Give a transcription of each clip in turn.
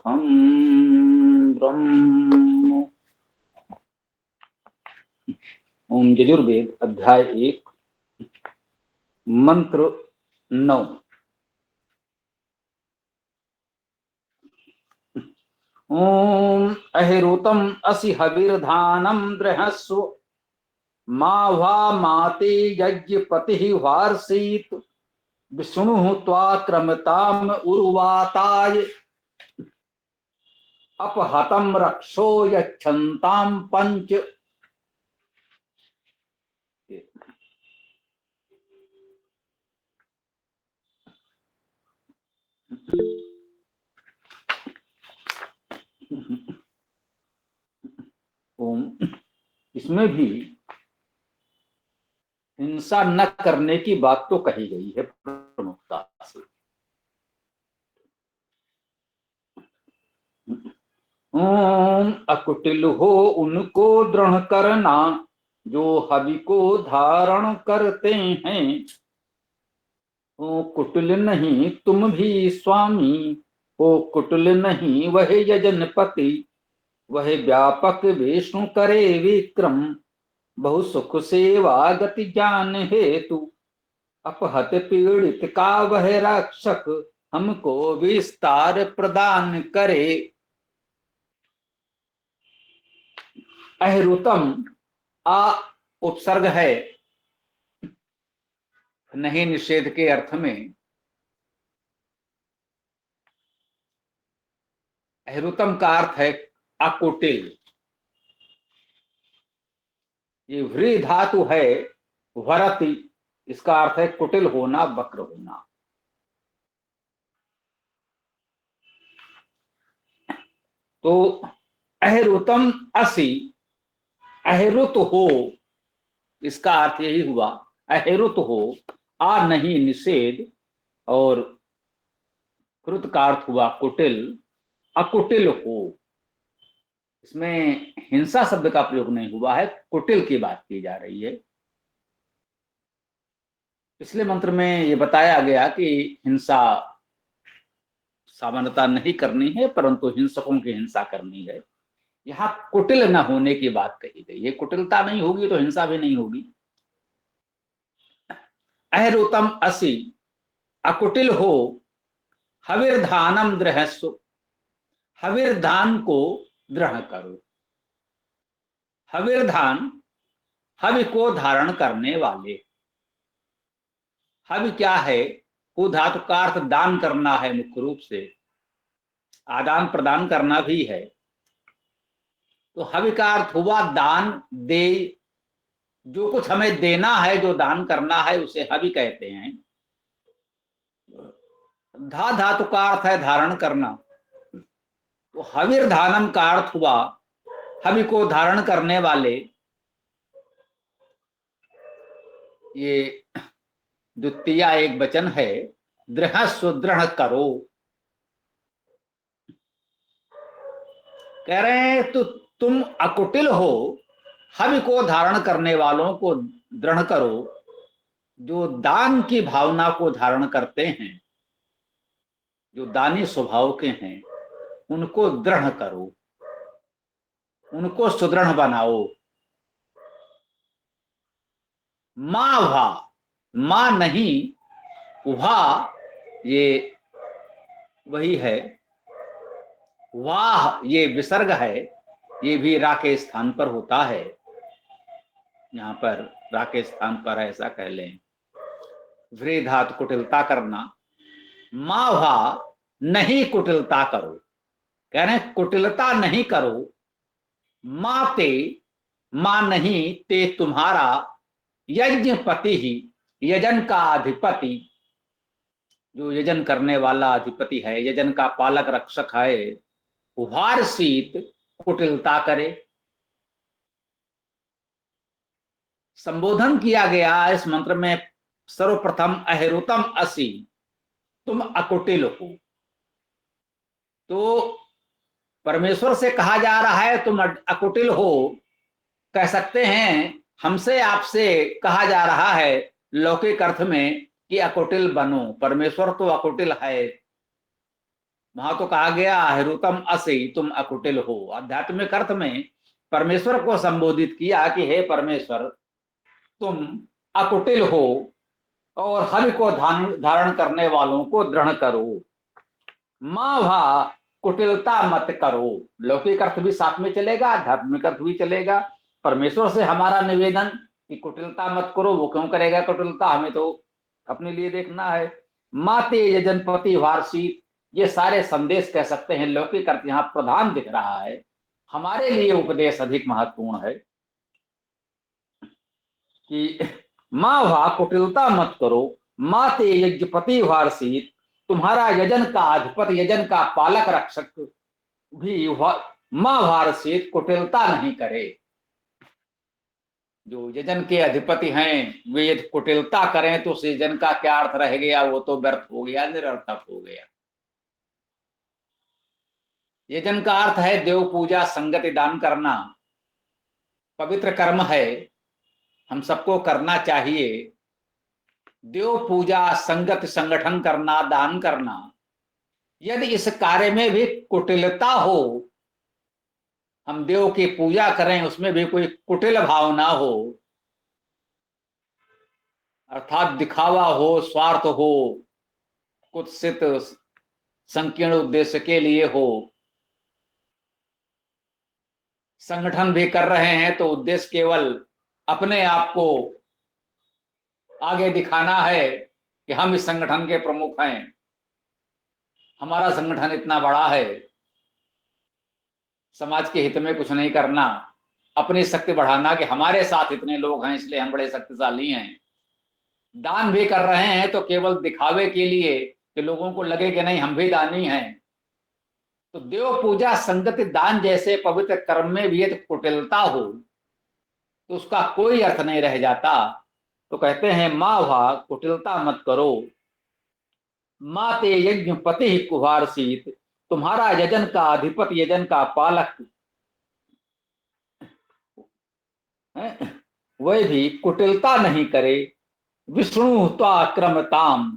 तमोमुखं ब्रह्म। ओम यजुर्वेद अध्याय 1 मंत्र 9। ओम अहिरुतम असि हविर्धानम दृहस्व मावा माते यज्ञपति वार्षित विष्णु त्वा क्रमताम उर्वाताय अपहतम रक्षो यच्छन्ताम पंच। ओम इसमें भी हिंसा न करने की बात तो कही गई है प्रमुखता से। ओम अकुटिल हो उनको दृढ़ करना जो हवि को धारण करते हैं। ओ कुटिल नहीं तुम भी स्वामी, ओ कुटिल नहीं वह यजनपति, वह व्यापक विष्णु करे विक्रम, बहु सुख सेवा गति ज्ञान हेतु, अपहत पीड़ित का वह रक्षक, हमको विस्तार प्रदान करे। अहिरुतम आ उपसर्ग है, नहीं निषेध के अर्थ में। अहिरुतम का अर्थ है अकुटिल। ये व्री धातु है वरति, इसका अर्थ है कुटिल होना, वक्र होना। तो अहिरुतम असि, अहिरुत हो, इसका अर्थ यही हुआ अहिरुत हो, आ नहीं निषेध, और कृत का अर्थ हुआ कुटिल, अकुटिल हो। इसमें हिंसा शब्द का प्रयोग नहीं हुआ है, कुटिल की बात की जा रही है। पिछले मंत्र में ये बताया गया कि हिंसा सामान्यता नहीं करनी है, परंतु हिंसकों की हिंसा करनी है। यहाँ कुटिल न होने की बात कही गई है। कुटिलता नहीं होगी तो हिंसा भी नहीं होगी। अहिरुतम असि, अकुटिल हो, हविर्धानम दृहस्व, हविर्धान को दृढ़ करो। हविर्धान, हवि को धारण करने वाले। हवि क्या है? हु धातु का अर्थ दान करना है, मुख्य रूप से आदान प्रदान करना भी है। तो हवि का अर्थ हुआ दान, दे। जो कुछ हमें देना है, जो दान करना है, उसे हवि कहते हैं। धा धातु का अर्थ है धारण करना। तो हविर्धानम का अर्थ हुआ हवि को धारण करने वाले। ये द्वितीय एक वचन है, दृढ़ दृढ़ करो। कह रहे हैं तो तुम अकुटिल हो, हवि को धारण करने वालों को दृढ़ करो, जो दान की भावना को धारण करते हैं, जो दानी स्वभाव के हैं, उनको दृढ़ करो, उनको सुदृढ़ बनाओ। माँ भा, माँ नहीं, उभा ये वही है, वाह ये विसर्ग है, ये भी रा के स्थान पर होता है। यहाँ पर रा के स्थान पर ऐसा कह लें, व्रे धातु कुटिलता करना। माँ भा नहीं कुटिलता करो, कह रहे कुटिलता नहीं करो। माँ ते, माँ नहीं, ते तुम्हारा, यज्ञपति ही, यजन का अधिपति, जो यजन करने वाला अधिपति है, यजन का पालक रक्षक है, वार्षित कुटिलता करे। संबोधन किया गया इस मंत्र में सर्वप्रथम अहिरुतम असि, तुम अकुटिल हो। तो परमेश्वर से कहा जा रहा है तुम अकुटिल हो। कह सकते हैं हमसे आपसे कहा जा रहा है लौकिक अर्थ में कि अकुटिल बनो। परमेश्वर तो अकुटिल है, वहां तो कहा गया हरुतम असि, तुम अकुटिल हो। आध्यात्मिक अर्थ में परमेश्वर को संबोधित किया कि हे परमेश्वर, तुम अकुटिल हो और हरि को धारण करने वालों को दृढ़ करो। माँ भा कुटिलता मत करो। लौकिक अर्थ भी साथ में चलेगा, आध्यात्मिक अर्थ भी चलेगा। परमेश्वर से हमारा निवेदन कि कुटिलता मत करो, वो क्यों करेगा कुटिलता, हमें तो अपने लिए देखना है। माते यजनपति वार्षी, ये सारे संदेश कह सकते हैं। लौकिक अर्थ यहाँ प्रधान दिख रहा है, हमारे लिए उपदेश अधिक महत्वपूर्ण है कि माँ भा कुटिलता मत करो, माते यज्ञपति वार्षी, तुम्हारा यजन का अधिपति, यजन का पालक रक्षक भी माँ भारत कुटिलता नहीं करे। जो यजन के अधिपति हैं वे यदि कुटिलता करें तो उस यजन का क्या अर्थ रह गया, वो तो व्यर्थ हो गया, निरर्थक हो गया। यजन का अर्थ है देव पूजा, संगति दान करना, पवित्र कर्म है, हम सबको करना चाहिए। देव पूजा, संगत संगठन करना, दान करना। यदि इस कार्य में भी कुटिलता हो, हम देव की पूजा करें उसमें भी कोई कुटिल भाव ना हो, अर्थात दिखावा हो, स्वार्थ हो, कुत्सित संकीर्ण उद्देश्य के लिए हो, संगठन भी कर रहे हैं तो उद्देश्य केवल अपने आप को आगे दिखाना है कि हम इस संगठन के प्रमुख हैं, हमारा संगठन इतना बड़ा है। समाज के हित में कुछ नहीं करना, अपनी शक्ति बढ़ाना कि हमारे साथ इतने लोग हैं इसलिए हम बड़े शक्तिशाली हैं। दान भी कर रहे हैं तो केवल दिखावे के लिए कि लोगों को लगे कि नहीं हम भी दानी हैं। तो देव पूजा, संगति, दान जैसे पवित्र कर्म में भी यदि कुटिलता हो तो उसका कोई अर्थ नहीं रह जाता। तो कहते हैं माँ भा कुटिलता मत करो, माँ ते यज्ञ पति कुहारसीत, तुम्हारा यजन का अधिपति, यजन का पालक है, वह भी कुटिलता नहीं करे। विष्णु त्वा क्रमताम,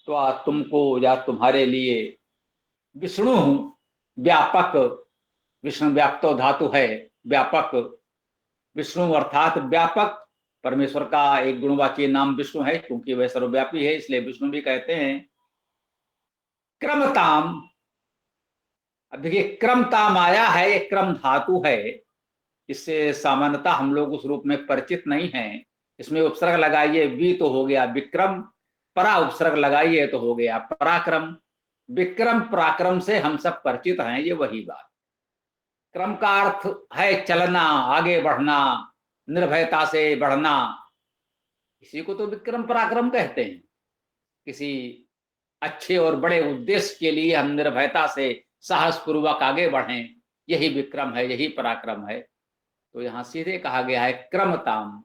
त्वा तुमको या तुम्हारे लिए, विष्णु व्यापक, विष्णु व्याप्तो धातु है, व्यापक। विष्णु अर्थात व्यापक, परमेश्वर का एक गुणवाची नाम विष्णु है, क्योंकि वह सर्वव्यापी है इसलिए विष्णु भी कहते हैं। क्रमताम, अब देखिए क्रमताम आया है, एक क्रम धातु है, इससे सामान्यतः हम लोग उस रूप में परिचित नहीं हैं। इसमें उपसर्ग लगाइए वी तो हो गया विक्रम, परा उपसर्ग लगाइए तो हो गया पराक्रम। विक्रम पराक्रम से हम सब परिचित हैं, ये वही बात। क्रम का अर्थ है चलना, आगे बढ़ना, निर्भयता से बढ़ना, इसी को तो विक्रम पराक्रम कहते हैं। किसी अच्छे और बड़े उद्देश्य के लिए हम निर्भयता से साहस पूर्वक आगे बढ़ें, यही विक्रम है, यही पराक्रम है। तो यहां सीधे कहा गया है क्रमताम,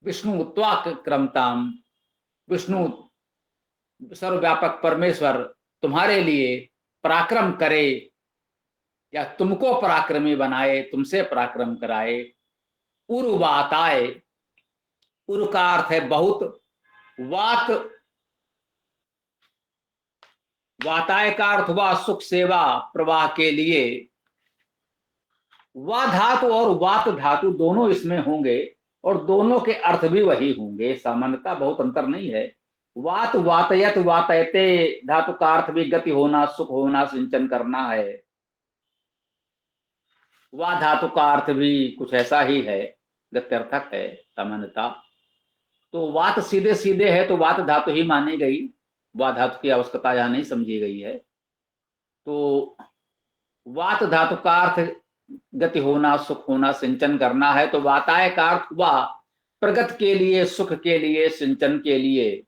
विष्णु त्वाक क्रमताम, विष्णु सर्वव्यापक परमेश्वर तुम्हारे लिए पराक्रम करे या तुमको पराक्रमी बनाए, तुमसे पराक्रम कराए। उर्वाताए, उर का अर्थ है बहुत, वात, वाताय का अर्थ हुआ सुख सेवा प्रवाह के लिए। वा धातु और वात धातु दोनों इसमें होंगे और दोनों के अर्थ भी वही होंगे, सामान्यता बहुत अंतर नहीं है। वात, वातयत, वातयते धातु का अर्थ भी गति होना, सुख होना, सिंचन करना है। वा धातु का अर्थ भी कुछ ऐसा ही है, गत्यर्थक है सामान्यता। तो वात सीधे सीधे है तो वात धातु ही मानी गई, वा धातु की आवश्यकता यहां नहीं समझी गई है। तो वात धातु का अर्थ गति होना, सुख होना, सिंचन करना है। तो वाताय का अर्थ हुआ प्रगति के लिए, सुख के लिए, सिंचन के लिए।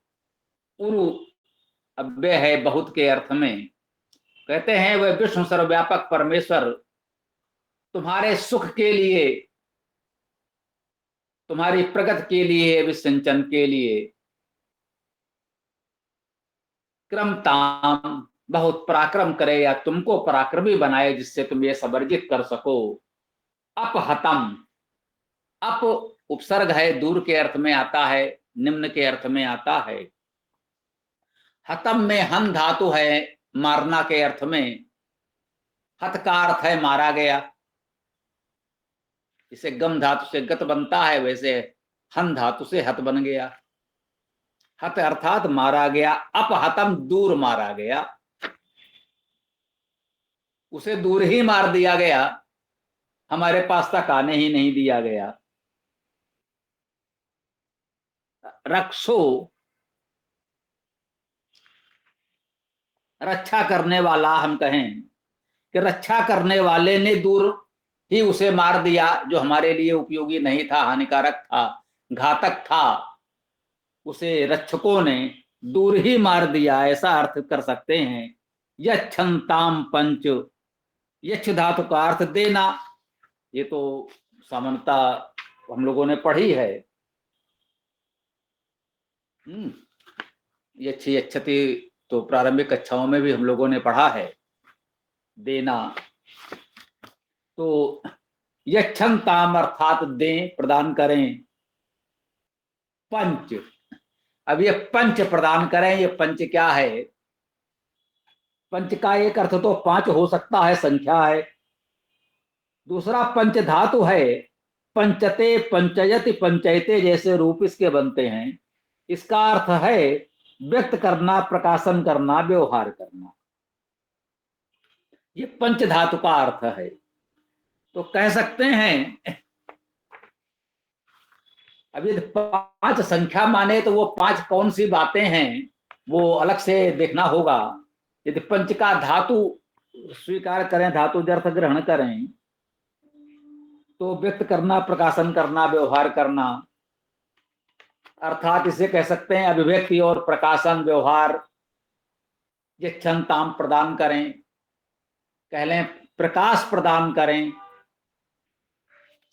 उरु अव्यय है बहुत के अर्थ में, कहते हैं वह विष्णु सर्वव्यापक परमेश्वर तुम्हारे सुख के लिए, तुम्हारी प्रगति के लिए, विसिंचन के लिए। क्रमताम, बहुत पराक्रम करे या तुमको पराक्रमी बनाए जिससे तुम ये सब अर्जित कर सको। अपहतम, अप उपसर्ग है, दूर के अर्थ में आता है, निम्न के अर्थ में आता है। हतम में हन धातु है, मारना के अर्थ में। हत का अर्थ है मारा गया। इसे गम धातु से गत बनता है, वैसे हन धातु से हत बन गया। हत अर्थात मारा गया। अपहतम दूर मारा गया, उसे दूर ही मार दिया गया, हमारे पास तक आने ही नहीं दिया गया। रक्षो, रक्षा करने वाला हम कहें कि रक्षा करने वाले ने दूर ही उसे मार दिया, जो हमारे लिए उपयोगी नहीं था, हानिकारक था, घातक था, उसे रक्षकों ने दूर ही मार दिया, ऐसा अर्थ कर सकते हैं। यच्छन्ताम पंच, यक्ष धातु का अर्थ देना। ये तो सामान्यतः हम लोगों ने पढ़ी है। यक्ष यक्षति तो प्रारंभिक कक्षाओं में भी हम लोगों ने पढ़ा है, देना। तो यच्छन्ताम अर्थात दें, प्रदान करें। पंच, अब ये पंच प्रदान करें, ये पंच क्या है? पंच का एक अर्थ तो 5 हो सकता है, संख्या है। दूसरा पंच धातु है, पंचते पंचयति पंचयते जैसे रूप इसके बनते हैं। इसका अर्थ है व्यक्त करना, प्रकाशन करना, व्यवहार करना। ये पंच धातु का अर्थ है। तो कह सकते हैं, अब यदि 5 संख्या माने तो वो 5 कौन सी बातें हैं, वो अलग से देखना होगा। यदि पंच का धातु स्वीकार करें, धातु अर्थ ग्रहण करें, तो व्यक्त करना, प्रकाशन करना, व्यवहार करना, अर्थात इसे कह सकते हैं अभिव्यक्ति और प्रकाशन, व्यवहार। ये क्षमताम प्रदान करें, कह लें प्रकाश प्रदान करें।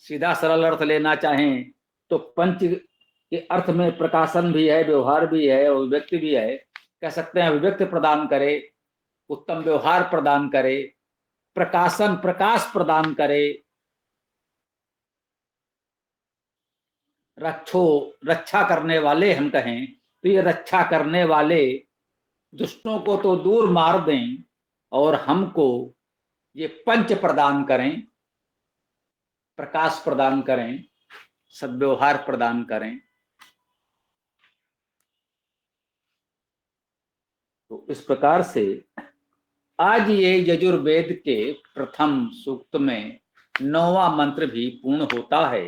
सीधा सरल अर्थ लेना चाहें तो पंच के अर्थ में प्रकाशन भी है, व्यवहार भी है, अभिव्यक्ति भी है। कह सकते हैं अभिव्यक्ति प्रदान करे, उत्तम व्यवहार प्रदान करे, प्रकाशन प्रकाश प्रदान करे। रक्षो, रक्षा करने वाले हम कहें तो ये रक्षा करने वाले दुष्टों को तो दूर मार दें और हमको ये पंच प्रदान करें, प्रकाश प्रदान करें, सद्व्यवहार प्रदान करें। तो इस प्रकार से आज ये यजुर्वेद के प्रथम सूक्त में 9वां मंत्र भी पूर्ण होता है।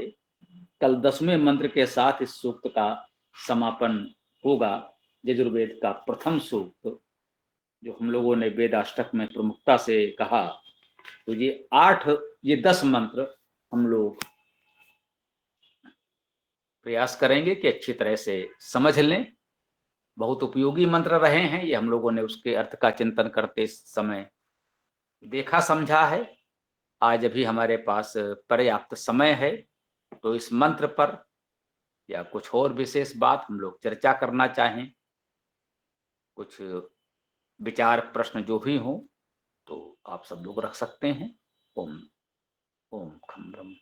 कल 10वें मंत्र के साथ इस सूक्त का समापन होगा। यजुर्वेद का प्रथम सूक्त जो हम लोगों ने वेदाष्टक में प्रमुखता से कहा, तो ये 10 मंत्र हम लोग प्रयास करेंगे कि अच्छी तरह से समझ लें। बहुत उपयोगी मंत्र रहे हैं ये, हम लोगों ने उसके अर्थ का चिंतन करते समय देखा समझा है। आज अभी हमारे पास पर्याप्त समय है, तो इस मंत्र पर या कुछ और विशेष बात हम लोग चर्चा करना चाहें, कुछ विचार प्रश्न जो भी हो, तो आप सब लोग रख सकते हैं। ओम ओम खम ब्रह्म।